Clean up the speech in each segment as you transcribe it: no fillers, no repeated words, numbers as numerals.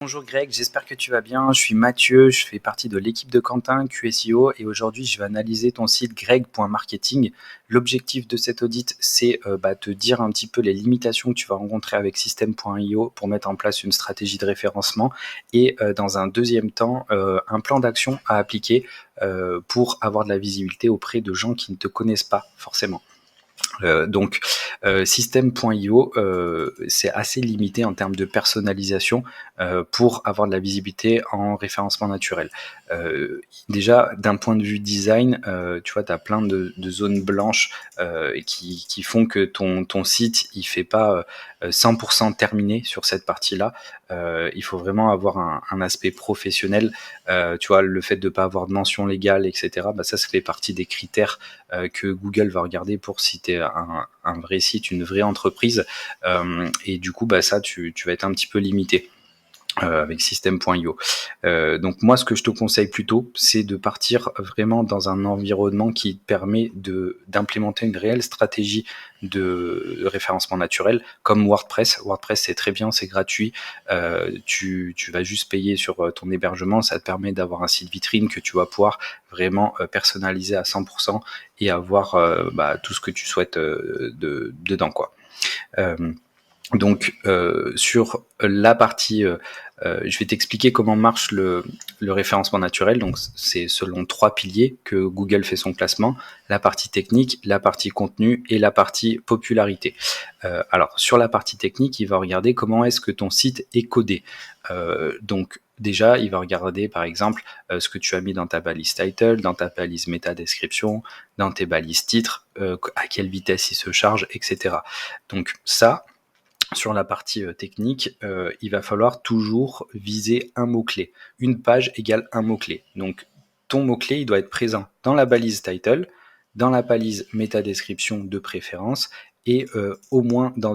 Bonjour Greg, j'espère que tu vas bien. Je suis Mathieu, je fais partie de l'équipe de Quentin, QSIO, et aujourd'hui je vais analyser ton site greg.marketing. L'objectif de cet audit, c'est te dire un petit peu les limitations que tu vas rencontrer avec System.io pour mettre en place une stratégie de référencement et dans un deuxième temps, un plan d'action à appliquer pour avoir de la visibilité auprès de gens qui ne te connaissent pas forcément. System.io, c'est assez limité en termes de personnalisation pour avoir de la visibilité en référencement naturel. Déjà, d'un point de vue design, tu vois, tu as plein de zones blanches qui font que ton site, il fait pas 100% terminé sur cette partie-là. Il faut vraiment avoir un aspect professionnel. Tu vois, le fait de ne pas avoir de mention légale, etc., ça fait partie des critères que Google va regarder pour si tu es un vrai site, une vraie entreprise. Et du coup, ça, tu vas être un petit peu limité. Avec System.io. Donc moi, ce que je te conseille plutôt, c'est de partir vraiment dans un environnement qui te permet d'implémenter une réelle stratégie de référencement naturel, comme WordPress. WordPress, c'est très bien, c'est gratuit. Tu vas juste payer sur ton hébergement. Ça te permet d'avoir un site vitrine que tu vas pouvoir vraiment personnaliser à 100% et avoir tout ce que tu souhaites dedans, quoi. Donc sur la partie, je vais t'expliquer comment marche le référencement naturel. Donc c'est selon 3 piliers que Google fait son classement: la partie technique, la partie contenu et la partie popularité. Alors sur la partie technique, il va regarder comment est-ce que ton site est codé. Donc déjà, il va regarder par exemple ce que tu as mis dans ta balise title, dans ta balise méta description, dans tes balises titres, à quelle vitesse il se charge, etc. Donc ça, sur la partie technique, il va falloir toujours viser un mot-clé. Une page égale un mot-clé. Donc ton mot-clé, il doit être présent dans la balise title, dans la balise métadescription de préférence, et au moins dans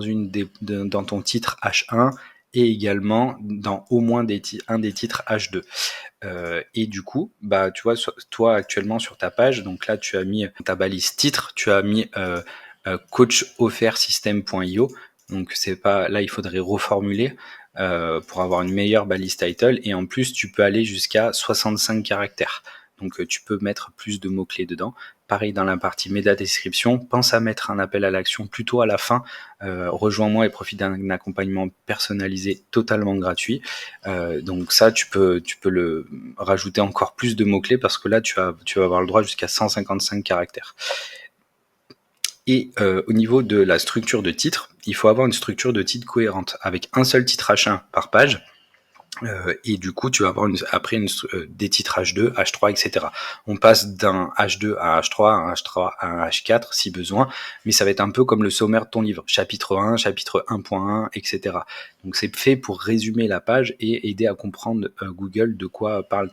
ton titre H1, et également dans au moins un des titres H2. Et du coup, tu vois, toi actuellement sur ta page, donc là tu as mis ta balise titre, tu as mis coach offert system.io. Donc c'est pas là, il faudrait reformuler pour avoir une meilleure balise title, et en plus tu peux aller jusqu'à 65 caractères. Donc tu peux mettre plus de mots-clés dedans. Pareil dans la partie méta description, pense à mettre un appel à l'action plutôt à la fin. Rejoins-moi et profite d'un accompagnement personnalisé totalement gratuit. Donc ça, tu peux le rajouter encore plus de mots-clés parce que là, tu vas avoir le droit jusqu'à 155 caractères. Et au niveau de la structure de titre, il faut avoir une structure de titre cohérente avec un seul titre H1 par page. Et du coup, tu vas avoir après des titres H2, H3, etc. On passe d'un H2 à H3, un H3 à un H4 si besoin, mais ça va être un peu comme le sommaire de ton livre, chapitre 1, chapitre 1.1, etc. Donc c'est fait pour résumer la page et aider à comprendre Google de quoi parle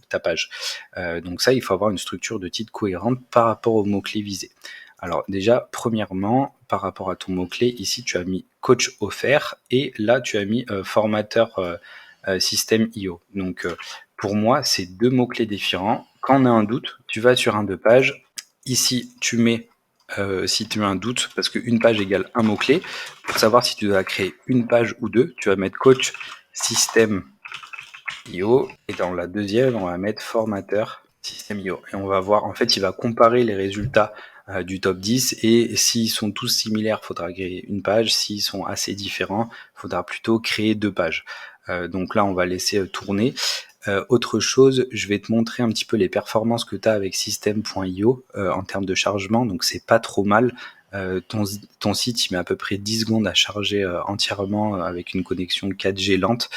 ta page. Donc ça, il faut avoir une structure de titre cohérente par rapport aux mots-clés visés. Alors déjà, premièrement, par rapport à ton mot-clé, ici tu as mis coach offert et là tu as mis formateur System.io. Donc pour moi, c'est deux mots-clés différents. Quand on a un doute, tu vas sur un de page. Ici, tu mets si tu as un doute, parce qu'une page égale un mot-clé. Pour savoir si tu dois créer une page ou deux, tu vas mettre coach System.io et dans la deuxième, on va mettre formateur System.io. Et on va voir, en fait, il va comparer les résultats du top 10 et s'ils sont tous similaires, il faudra créer une page. S'ils sont assez différents, il faudra plutôt créer deux pages. Donc là, on va laisser tourner. Autre chose, je vais te montrer un petit peu les performances que tu as avec System.io en termes de chargement. Donc c'est pas trop mal. Ton site, il met à peu près 10 secondes à charger entièrement avec une connexion 4G lente,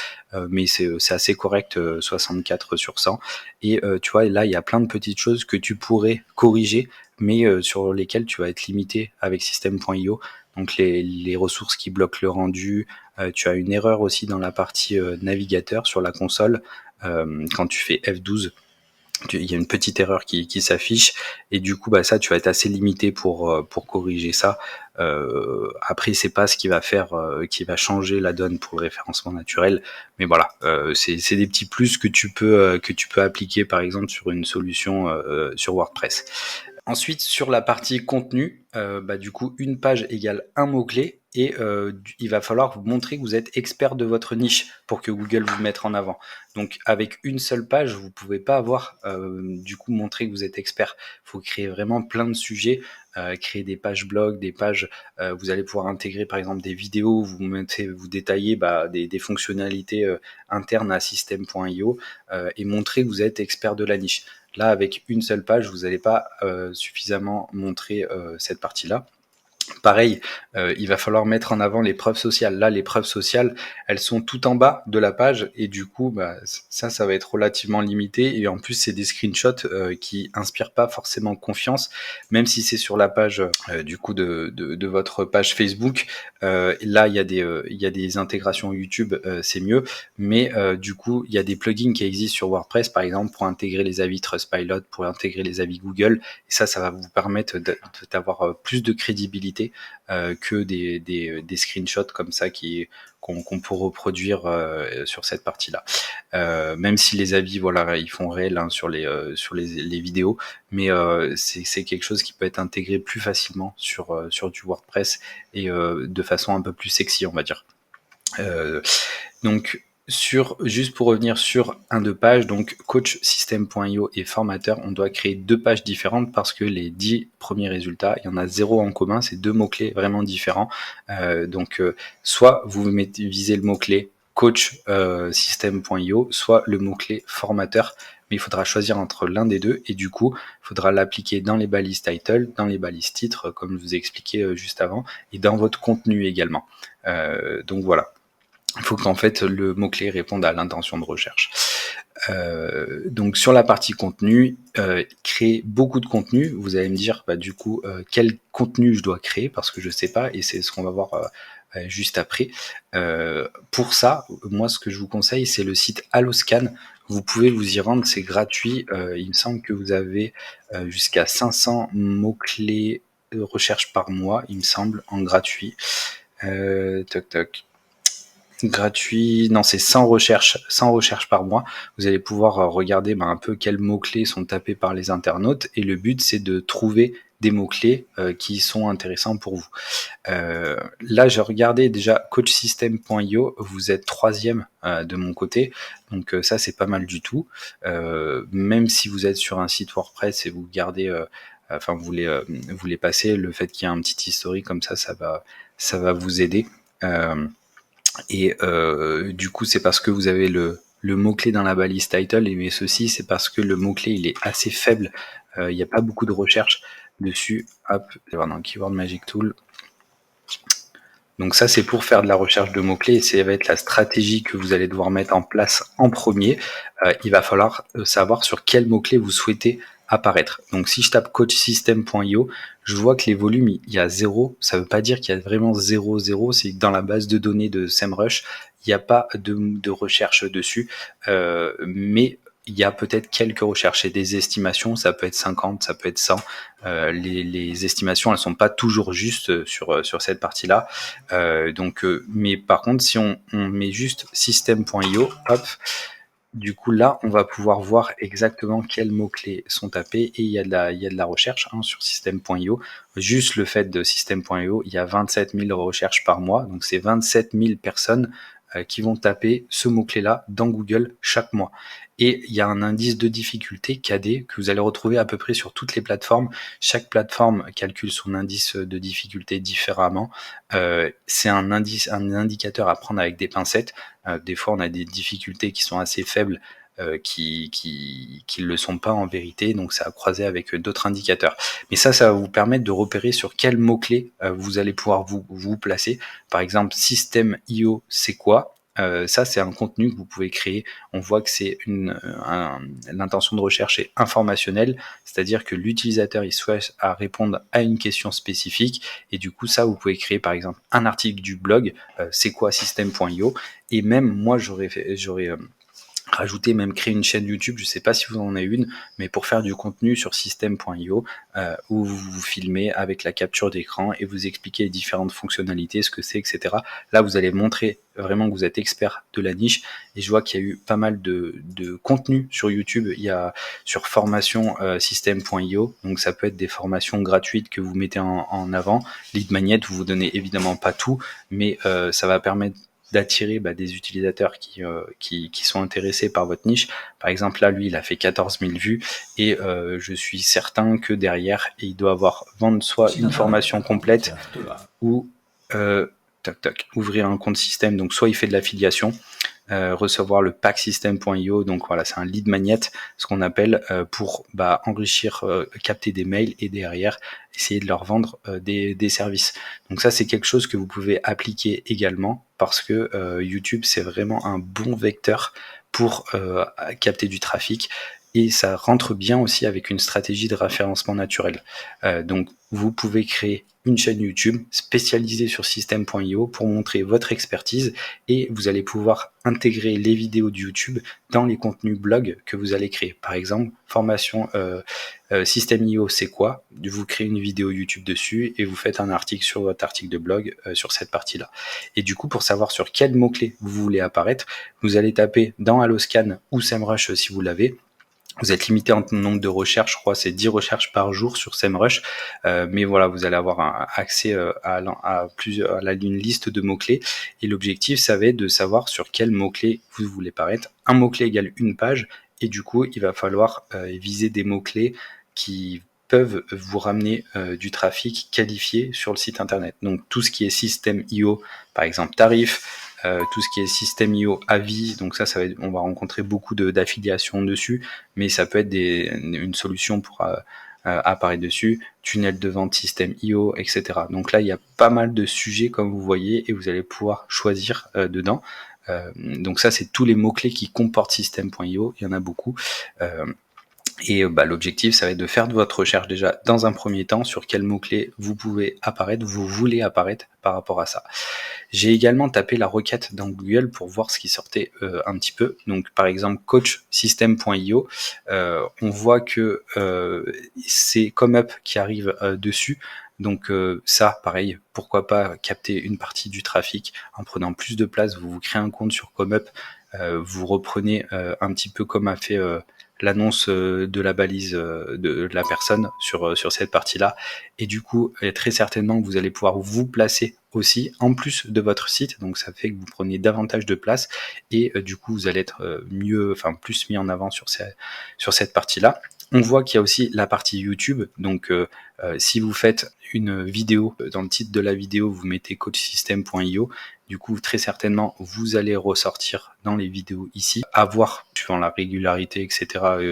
mais c'est assez correct, 64 sur 100. Et tu vois, là, il y a plein de petites choses que tu pourrais corriger, mais sur lesquelles tu vas être limité avec System.io. Donc les ressources qui bloquent le rendu, tu as une erreur aussi dans la partie navigateur sur la console. Quand tu fais F12, il y a une petite erreur qui s'affiche et du coup ça tu vas être assez limité pour corriger ça. Après c'est pas ce qui va faire qui va changer la donne pour le référencement naturel, mais voilà, c'est des petits plus que tu peux appliquer par exemple sur une solution sur WordPress. Ensuite, sur la partie contenu, du coup, une page égale un mot-clé et il va falloir vous montrer que vous êtes expert de votre niche pour que Google vous mette en avant. Donc avec une seule page, vous pouvez pas avoir du coup montrer que vous êtes expert. Il faut créer vraiment plein de sujets, créer des pages blog, des pages, vous allez pouvoir intégrer par exemple des vidéos où vous détaillez des fonctionnalités internes à System.io et montrer que vous êtes expert de la niche. Là, avec une seule page, vous n'allez pas suffisamment montrer cette partie-là. Pareil, il va falloir mettre en avant les preuves sociales. Là, les preuves sociales, elles sont tout en bas de la page et du coup, ça va être relativement limité. Et en plus, c'est des screenshots qui inspirent pas forcément confiance, même si c'est sur la page du coup de votre page Facebook. Là, il y a des intégrations YouTube, c'est mieux, mais du coup, il y a des plugins qui existent sur WordPress, par exemple, pour intégrer les avis Trustpilot, pour intégrer les avis Google. Et ça va vous permettre d'avoir plus de crédibilité que des screenshots comme ça qu'on peut reproduire sur cette partie-là. Même si les avis, voilà, ils font réel sur les vidéos, mais c'est quelque chose qui peut être intégré plus facilement sur du WordPress et de façon un peu plus sexy, on va dire. Donc juste pour revenir sur un de pages, donc coachsystem.io et formateur, on doit créer 2 pages différentes parce que les 10 premiers résultats, il y en a 0 en commun, c'est 2 mots-clés vraiment différents. Donc soit vous visez le mot-clé coach system.io, soit le mot-clé formateur, mais il faudra choisir entre l'un des deux et du coup, il faudra l'appliquer dans les balises title, dans les balises titres, comme je vous ai expliqué juste avant, et dans votre contenu également. Donc voilà. Il faut qu'en fait le mot-clé réponde à l'intention de recherche. Donc sur la partie contenu, créer beaucoup de contenu. Vous allez me dire du coup quel contenu je dois créer parce que je sais pas et c'est ce qu'on va voir juste après. Pour ça, moi ce que je vous conseille c'est le site Alloscan. Vous pouvez vous y rendre, c'est gratuit. Il me semble que vous avez jusqu'à 500 mots-clés de recherche par mois, il me semble, en gratuit. Toc toc. Gratuit, non, c'est 100 recherches par mois. Vous allez pouvoir regarder un peu quels mots-clés sont tapés par les internautes et le but c'est de trouver des mots-clés qui sont intéressants pour vous. Là, j'ai regardé déjà coachsystem.io, vous êtes 3e de mon côté, donc ça c'est pas mal du tout. Même si vous êtes sur un site WordPress et vous gardez, vous voulez passer, le fait qu'il y ait un petit historique comme ça va vous aider. Et du coup, c'est parce que vous avez le mot-clé dans la balise title, mais ceci, c'est parce que le mot-clé, il est assez faible. Il n'y a pas beaucoup de recherche dessus. Hop, je vais voir dans Keyword Magic Tool. Donc ça, c'est pour faire de la recherche de mots-clés et ça va être la stratégie que vous allez devoir mettre en place en premier. Il va falloir savoir sur quel mot-clé vous souhaitez apparaître. Donc si je tape coachsystem.io, je vois que les volumes, il y a 0. Ça ne veut pas dire qu'il y a vraiment 0, c'est que dans la base de données de SEMrush, il n'y a pas de recherche dessus. Mais il y a peut-être quelques recherches et des estimations, ça peut être 50, ça peut être 100. Les estimations, elles sont pas toujours justes sur cette partie-là. Mais par contre, si on met juste system.io, hop, du coup là, on va pouvoir voir exactement quels mots-clés sont tapés et il y a de la recherche sur system.io. Juste le fait de system.io, il y a 27 000 recherches par mois, donc c'est 27 000 personnes qui vont taper ce mot-clé-là dans Google chaque mois. Et il y a un indice de difficulté KD que vous allez retrouver à peu près sur toutes les plateformes. Chaque plateforme calcule son indice de difficulté différemment. C'est un indicateur à prendre avec des pincettes. Des fois, on a des difficultés qui sont assez faibles, qui le sont pas en vérité, donc ça a croisé avec d'autres indicateurs. Mais ça va vous permettre de repérer sur quel mot-clé vous allez pouvoir vous placer. Par exemple, System.io, c'est quoi ? Ça, c'est un contenu que vous pouvez créer. On voit que c'est l'intention de recherche est informationnelle, c'est-à-dire que l'utilisateur il souhaite à répondre à une question spécifique et du coup ça vous pouvez créer par exemple un article du blog c'est quoi system.io et même moi j'aurais rajouter, même créer une chaîne YouTube, je sais pas si vous en avez une, mais pour faire du contenu sur System.io, où vous vous filmez avec la capture d'écran et vous expliquez les différentes fonctionnalités, ce que c'est, etc. Là, vous allez montrer vraiment que vous êtes expert de la niche, et je vois qu'il y a eu pas mal de contenu sur YouTube. Il y a sur formation System.io, donc ça peut être des formations gratuites que vous mettez en avant. Lead Magnet, vous donnez évidemment pas tout, mais ça va permettre d'attirer des utilisateurs qui sont intéressés par votre niche. Par exemple, là, lui, il a fait 14 000 vues, et je suis certain que derrière, il doit vendre soit une formation complète, ou ouvrir un compte système. Donc soit il fait de l'affiliation, recevoir le pack system.io, donc voilà, c'est un lead magnet, ce qu'on appelle, pour enrichir, capter des mails, et derrière essayer de leur vendre des services. Donc ça, c'est quelque chose que vous pouvez appliquer également, parce que YouTube, c'est vraiment un bon vecteur pour capter du trafic, et ça rentre bien aussi avec une stratégie de référencement naturel. Donc vous pouvez créer une chaîne YouTube spécialisée sur System.io pour montrer votre expertise, et vous allez pouvoir intégrer les vidéos de YouTube dans les contenus blog que vous allez créer. Par exemple, formation System.io, c'est quoi? Vous créez une vidéo YouTube dessus et vous faites un article sur votre article de blog sur cette partie-là. Et du coup, pour savoir sur quel mot-clé vous voulez apparaître, vous allez taper dans Alloscan ou SEMrush si vous l'avez. Vous êtes limité en nombre de recherches, je crois c'est 10 recherches par jour sur SEMrush, mais voilà, vous allez avoir accès à une liste de mots-clés, et l'objectif, ça va être de savoir sur quel mot-clé vous voulez paraître. Un mot-clé égale une page, et du coup, il va falloir viser des mots-clés qui peuvent vous ramener du trafic qualifié sur le site internet. Donc tout ce qui est System.io, par exemple tarif, tout ce qui est System.io avis, donc ça va être, on va rencontrer beaucoup d'affiliations dessus, mais ça peut être une solution pour apparaître dessus, tunnel de vente System.io, etc. Donc là, il y a pas mal de sujets, comme vous voyez, et vous allez pouvoir choisir dedans. Donc ça, c'est tous les mots-clés qui comportent System.io, il y en a beaucoup. Et l'objectif, ça va être de faire de votre recherche déjà dans un premier temps sur quels mots-clés vous pouvez apparaître, vous voulez apparaître par rapport à ça. J'ai également tapé la requête dans Google pour voir ce qui sortait un petit peu. Donc par exemple coachsystem.io, on voit que c'est ComeUp qui arrive dessus. Donc ça, pareil, pourquoi pas capter une partie du trafic en prenant plus de place. Vous créez un compte sur ComeUp, vous reprenez un petit peu comme a fait l'annonce de la balise de la personne sur cette partie-là, et du coup très certainement vous allez pouvoir vous placer aussi en plus de votre site, donc ça fait que vous prenez davantage de place, et du coup vous allez être plus mis en avant sur cette partie-là. On voit qu'il y a aussi la partie YouTube, donc si vous faites une vidéo, dans le titre de la vidéo vous mettez coachsystem.io, du coup très certainement vous allez ressortir dans les vidéos ici, à voir suivant la régularité, etc.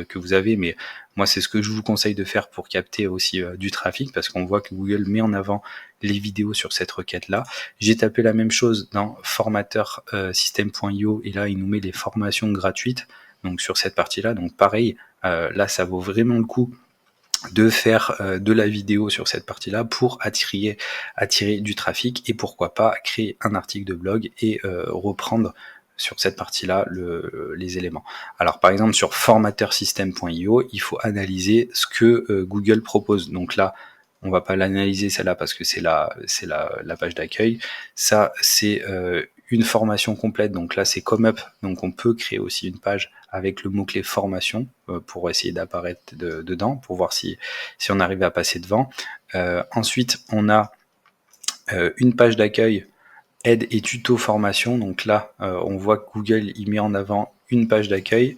Que vous avez, mais moi c'est ce que je vous conseille de faire pour capter aussi du trafic, parce qu'on voit que Google met en avant les vidéos sur cette requête là. J'ai tapé la même chose dans formateur system.io, et là il nous met les formations gratuites, donc sur cette partie là, donc pareil, là ça vaut vraiment le coup de faire de la vidéo sur cette partie-là pour attirer du trafic, et pourquoi pas créer un article de blog et reprendre sur cette partie-là les éléments. Alors par exemple sur formateursystem.io, il faut analyser ce que Google propose. Donc là, on va pas l'analyser celle-là parce que c'est la page d'accueil. Ça, c'est une formation complète. Donc là, c'est ComeUp. Donc on peut créer aussi une page avec le mot-clé formation pour essayer d'apparaître dedans, pour voir si on arrive à passer devant. Ensuite, on a une page d'accueil aide et tuto formation. Donc là, on voit que Google il met en avant une page d'accueil.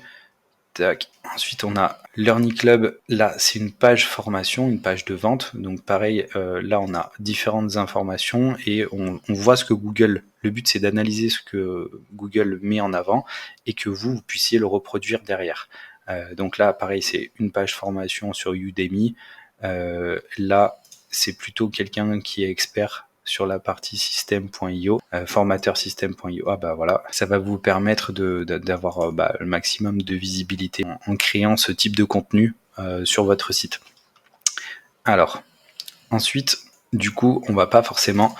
Tac. Ensuite, on a Learning Club. Là, c'est une page formation, une page de vente. Donc pareil, là, on a différentes informations et on voit ce que Google... Le but, c'est d'analyser ce que Google met en avant et que vous puissiez le reproduire derrière. Donc là, pareil, c'est une page formation sur Udemy. Là, c'est plutôt quelqu'un qui est expert sur la partie system.io, formateur system.io. Ah bah voilà, ça va vous permettre d'avoir le maximum de visibilité en créant ce type de contenu sur votre site. Alors, ensuite, du coup, on va pas forcément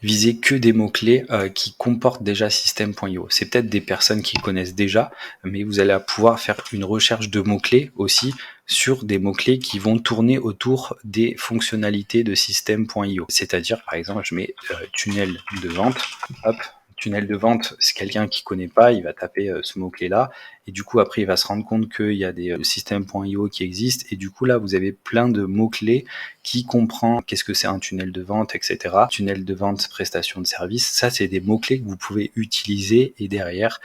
viser que des mots-clés qui comportent déjà système.io. C'est peut-être des personnes qui connaissent déjà, mais vous allez pouvoir faire une recherche de mots-clés aussi sur des mots-clés qui vont tourner autour des fonctionnalités de système.io. C'est-à-dire, par exemple, je mets tunnel de vente, hop, tunnel de vente, c'est quelqu'un qui connaît pas, il va taper ce mot-clé-là, et du coup après il va se rendre compte qu'il y a des systèmes.io qui existent, et du coup là vous avez plein de mots-clés qui comprend qu'est-ce que c'est un tunnel de vente, etc. Tunnel de vente, prestation de service, ça c'est des mots-clés que vous pouvez utiliser et derrière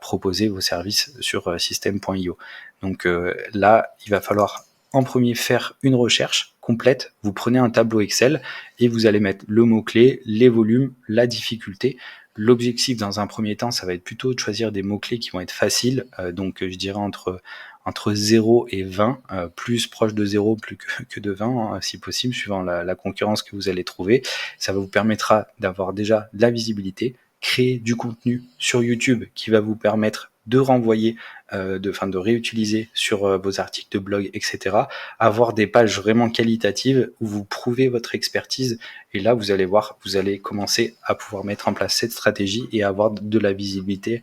proposer vos services sur système.io. Donc là, il va falloir en premier faire une recherche complète. Vous prenez un tableau Excel et vous allez mettre le mot-clé, les volumes, la difficulté. L'objectif dans un premier temps, ça va être plutôt de choisir des mots-clés qui vont être faciles, donc je dirais entre 0 et 20, plus proche de 0 plus que de 20, hein, si possible, suivant la concurrence que vous allez trouver. Ça vous permettra d'avoir déjà de la visibilité, créer du contenu sur YouTube qui va vous permettre de renvoyer, de réutiliser sur vos articles de blog, etc. Avoir des pages vraiment qualitatives où vous prouvez votre expertise, et là vous allez voir, vous allez commencer à pouvoir mettre en place cette stratégie et avoir de la visibilité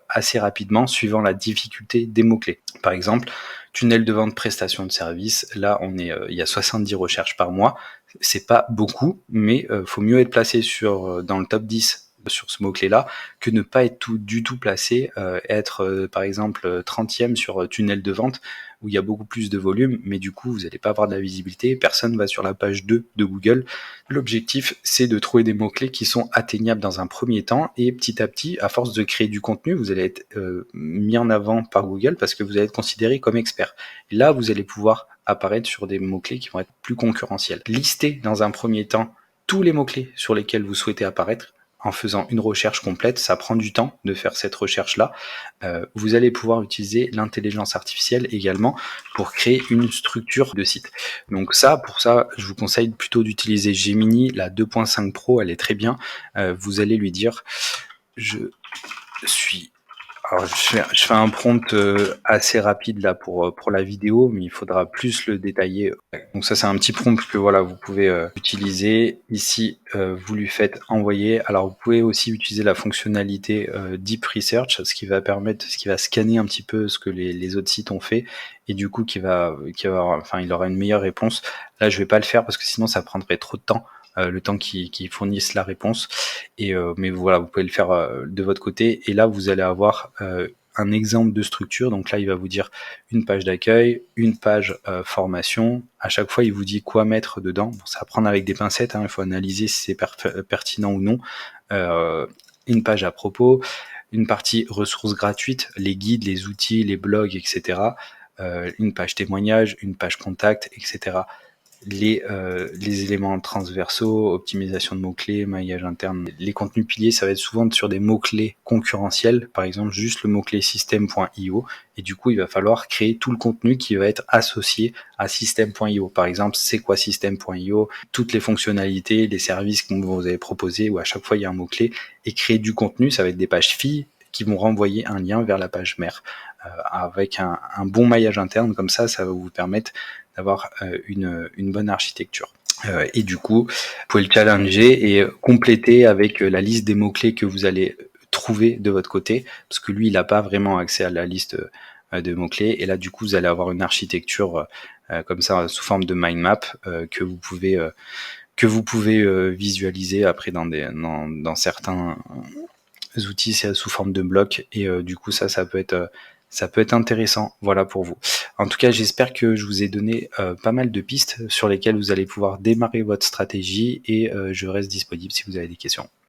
assez rapidement suivant la difficulté des mots-clés. Par exemple, tunnel de vente, prestation de service, là il y a 70 recherches par mois, c'est pas beaucoup, mais faut mieux être placé dans le top 10 sur ce mot-clé-là que ne pas être du tout placé, être par exemple 30e sur tunnel de vente où il y a beaucoup plus de volume, mais du coup vous n'allez pas avoir de la visibilité, personne va sur la page 2 de Google. L'objectif c'est de trouver des mots-clés qui sont atteignables dans un premier temps, et petit à petit, à force de créer du contenu, vous allez être mis en avant par Google parce que vous allez être considéré comme expert. Et là vous allez pouvoir apparaître sur des mots-clés qui vont être plus concurrentiels. Listez dans un premier temps tous les mots-clés sur lesquels vous souhaitez apparaître en faisant une recherche complète. Ça prend du temps de faire cette recherche-là. Vous allez pouvoir utiliser l'intelligence artificielle également pour créer une structure de site. Donc pour ça, je vous conseille plutôt d'utiliser Gemini. La 2.5 Pro, elle est très bien. Vous allez lui dire, je suis... Alors, je fais un prompt assez rapide là pour la vidéo, mais il faudra plus le détailler. Donc ça, c'est un petit prompt que voilà, vous pouvez utiliser. Ici, vous lui faites envoyer. Alors, vous pouvez aussi utiliser la fonctionnalité Deep Research, ce qui va scanner un petit peu ce que les autres sites ont fait, et du coup, il aura une meilleure réponse. Là, je vais pas le faire parce que sinon, ça prendrait trop de temps. Le temps qu'ils fournissent la réponse, mais voilà, vous pouvez le faire de votre côté, et là vous allez avoir un exemple de structure. Donc là il va vous dire une page d'accueil, une page formation, à chaque fois il vous dit quoi mettre dedans. Bon, ça va prendre avec des pincettes, hein, il faut analyser si c'est pertinent ou non. Une page à propos, une partie ressources gratuites, les guides, les outils, les blogs, etc. Une page témoignage, une page contact, etc. Les éléments transversaux, optimisation de mots-clés, maillage interne. Les contenus piliers, ça va être souvent sur des mots-clés concurrentiels, par exemple juste le mot-clé système.io, et du coup il va falloir créer tout le contenu qui va être associé à système.io. Par exemple, c'est quoi système.io, toutes les fonctionnalités, les services que vous avez proposés, où à chaque fois il y a un mot-clé, et créer du contenu, ça va être des pages filles qui vont renvoyer un lien vers la page mère, avec un bon maillage interne. Comme ça va vous permettre d'avoir une bonne architecture. Et du coup, vous pouvez le challenger et compléter avec la liste des mots-clés que vous allez trouver de votre côté, parce que lui, il n'a pas vraiment accès à la liste de mots-clés. Et là, du coup, vous allez avoir une architecture comme ça, sous forme de mind map, que vous pouvez visualiser après dans certains outils, c'est sous forme de blocs, et du coup ça peut être intéressant, voilà, pour vous. En tout cas, j'espère que je vous ai donné pas mal de pistes sur lesquelles vous allez pouvoir démarrer votre stratégie, et je reste disponible si vous avez des questions.